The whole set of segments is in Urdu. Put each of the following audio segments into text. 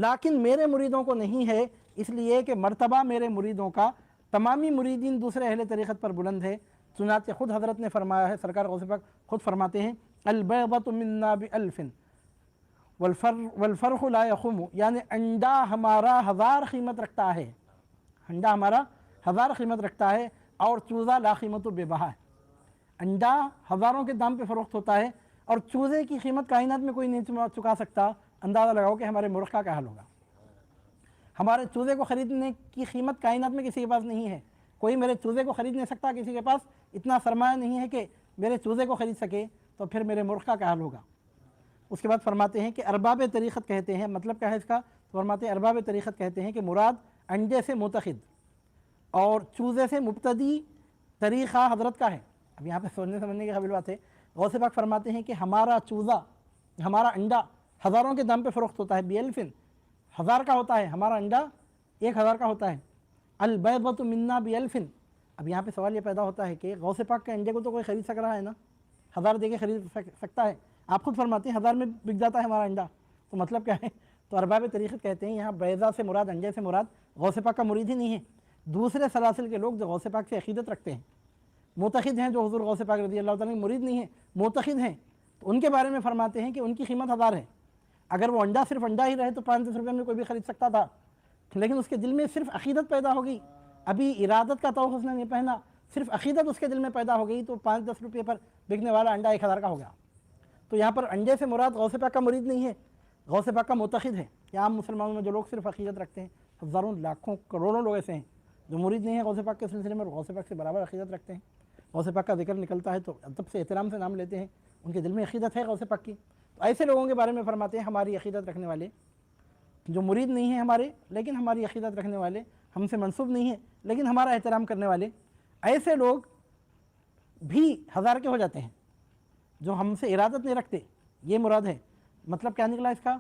لیکن میرے مریدوں کو نہیں ہے، اس لیے کہ مرتبہ میرے مریدوں کا تمامی مریدین دوسرے اہل طریقت پر بلند ہے۔ چنانچہ خود حضرت نے فرمایا ہے، سرکار غوث پاک خود فرماتے ہیں البیضۃ منا بألف والفرخ لا یخم، یعنی انڈا ہمارا 1000 قیمت رکھتا ہے، انڈا ہمارا 1000 قیمت رکھتا ہے، اور چوزہ لا قیمت و بے بہا ہے۔ انڈا ہزاروں کے دام پہ فروخت ہوتا ہے، اور چوزے کی قیمت کائنات میں کوئی نہیں چکا سکتا۔ اندازہ لگاؤ کہ ہمارے مرغ کا کیا حال ہوگا۔ ہمارے چوزے کو خریدنے کی قیمت کائنات میں کسی کے پاس نہیں ہے، کوئی میرے چوزے کو خرید نہیں سکتا، کسی کے پاس اتنا سرمایہ نہیں ہے کہ میرے چوزے کو خرید سکے، تو پھر میرے مرغ کا کیا حال ہوگا۔ اس کے بعد فرماتے ہیں کہ ارباب طریقت کہتے ہیں، مطلب کیا ہے اس کا، فرماتے ہیں ارباب طریقت کہتے ہیں کہ مراد انڈے سے متخذ اور چوزے سے مبتدی طریقہ حضرت کا ہے۔ اب یہاں پہ سوچنے سمجھنے کی قابل بات ہے۔ غوث پاک فرماتے ہیں کہ ہمارا چوزہ، ہمارا انڈا ہزاروں کے دام پہ فروخت ہوتا ہے، بی1000 1000 کا ہوتا ہے، ہمارا انڈا 1000 کا ہوتا ہے۔ البیضۃ منا بی1000۔ اب یہاں پہ سوال یہ پیدا ہوتا ہے کہ غوث پاک کے انڈے کو تو کوئی خرید سک رہا ہے نا، 1000 دے کے خرید سکتا ہے، آپ خود فرماتے ہیں 1000 میں بک جاتا ہے ہمارا انڈا، تو مطلب کیا ہے۔ تو ارباب طریقت کہتے ہیں یہاں بیضہ سے مراد، انڈے سے مراد غوث پاک کا مرید ہی نہیں ہے، دوسرے سلاسل کے لوگ جو غوث پاک سے عقیدت رکھتے ہیں، معتقد ہیں، جو حضور غوث پاک رضی اللہ تعالیٰ کے مرید نہیں ہیں، معتقد ہیں، تو ان کے بارے میں فرماتے ہیں کہ ان کی قیمت 1000 ہے۔ اگر وہ انڈا صرف انڈا ہی رہے تو 5-10 روپے میں کوئی بھی خرید سکتا تھا، لیکن اس کے دل میں صرف عقیدت پیدا ہو گئی، ابھی ارادت کا توق اس نے نہیں پہنا، صرف عقیدت اس کے دل میں پیدا ہو گئی، تو 5-10 روپے پر بکنے والا انڈا 1000 کا ہو گیا۔ تو یہاں پر انڈے سے مراد غوث پاک کا مرید نہیں ہے، غوث پاک کا معتقد ہے۔ کہ عام مسلمانوں میں جو لوگ صرف عقیدت رکھتے ہیں، ہزاروں لاکھوں کروڑوں لوگ ایسے ہیں جو مرید نہیں ہیں غوث پاک کے سلسلے میں، اور غوث پاک سے برابر عقیدت رکھتے ہیں، غوث پاک کا ذکر نکلتا ہے تو ادب سے احترام سے نام لیتے ہیں، ان کے دل میں عقیدت ہے غوث پاک کی۔ تو ایسے لوگوں کے بارے میں فرماتے ہیں ہماری عقیدت رکھنے والے، جو مرید نہیں ہیں ہمارے لیکن ہماری عقیدت رکھنے والے، ہم سے منسوب نہیں ہیں لیکن ہمارا احترام کرنے والے، ایسے لوگ بھی 1000 کے ہو جاتے ہیں جو ہم سے ارادت نہیں رکھتے، یہ مراد ہے۔ مطلب کیا نکلا اس کا؟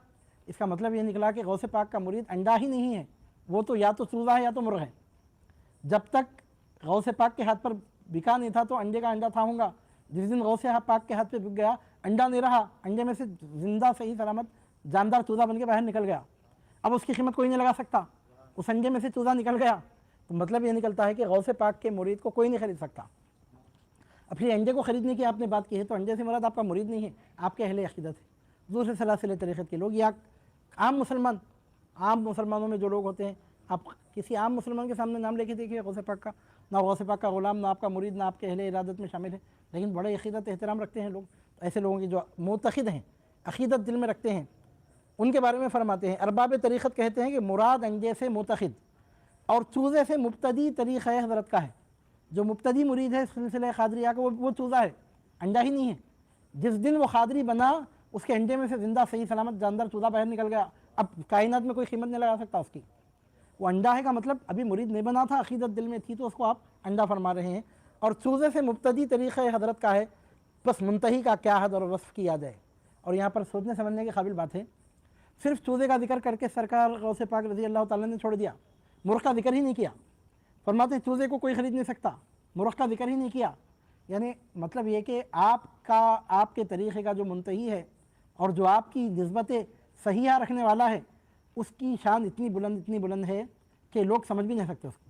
اس کا مطلب یہ نکلا کہ غوث پاک کا مرید انڈا ہی نہیں ہے، وہ تو یا تو چوزہ ہے یا تو مرغ ہے۔ جب تک غوث پاک کے ہاتھ پر بکا نہیں تھا تو انڈے کا انڈا تھا ہوں گا، جس دن غوث پاک کے ہاتھ پہ بک گیا، انڈا نہیں رہا، انڈے میں سے زندہ صحیح سلامت جاندار چوزہ بن کے باہر نکل گیا، اب اس کی قیمت کوئی نہیں لگا سکتا، اس انڈے میں سے چوزہ نکل گیا، تو مطلب یہ نکلتا ہے کہ غوث پاک کے مرید کو کوئی نہیں خرید سکتا۔ اب پھر انڈے کو خریدنے کی آپ نے بات کی ہے، تو انڈے سے مراد آپ کا مرید نہیں ہے، آپ کے اہل عقیدت ہے، دوسرے سلاسل طریقت کے لوگ، یا عام مسلمان، عام مسلمانوں میں جو لوگ ہوتے ہیں، آپ کسی عام مسلمان کے سامنے نام لے کے دیکھیے غوث پاک کا، نہ غوث پاک کا غلام، نہ آپ کا مرید، نہ آپ کے اہل ارادت میں شامل ہے، لیکن بڑے عقیدت احترام رکھتے ہیں لوگ۔ ایسے لوگوں کی جو معتقد ہیں، عقیدت دل میں رکھتے ہیں، ان کے بارے میں فرماتے ہیں ارباب طریقت کہتے ہیں کہ مراد انڈے سے معتقد اور چوزے سے مبتدی طریقہ حضرت کا ہے۔ جو مبتدی مرید ہے سلسلہ قادریہ کا، وہ چوزہ ہے، انڈا ہی نہیں ہے۔ جس دن وہ قادری بنا، اس کے انڈے میں سے زندہ صحیح سلامت جاندار چوزہ باہر نکل گیا، اب کائنات میں کوئی قیمت نہیں لگا سکتا اس کی۔ وہ انڈا ہے کا مطلب ابھی مرید نہیں بنا تھا، عقیدت دل میں تھی، تو اس کو آپ انڈا فرما رہے ہیں۔ اور چوزے سے مبتدی طریقہ حضرت کا ہے، بس منتہی کا کیا حد اور وصف کیا جائے۔ اور یہاں پر سوچنے سمجھنے کی قابل بات ہے، صرف چوزے کا ذکر کر کے سرکار غوث پاک رضی اللہ تعالیٰ نے چھوڑ دیا، مرغ کا ذکر ہی نہیں کیا۔ فرماتے ہیں چوزے کو کوئی خرید نہیں سکتا، مرغ کا ذکر ہی نہیں کیا، یعنی مطلب یہ کہ آپ کے طریقے کا جو منتہی ہے اور جو آپ کی نسبت صحیحہ رکھنے والا ہے، اس کی شان اتنی بلند ہے کہ لوگ سمجھ بھی نہیں سکتے اس کو۔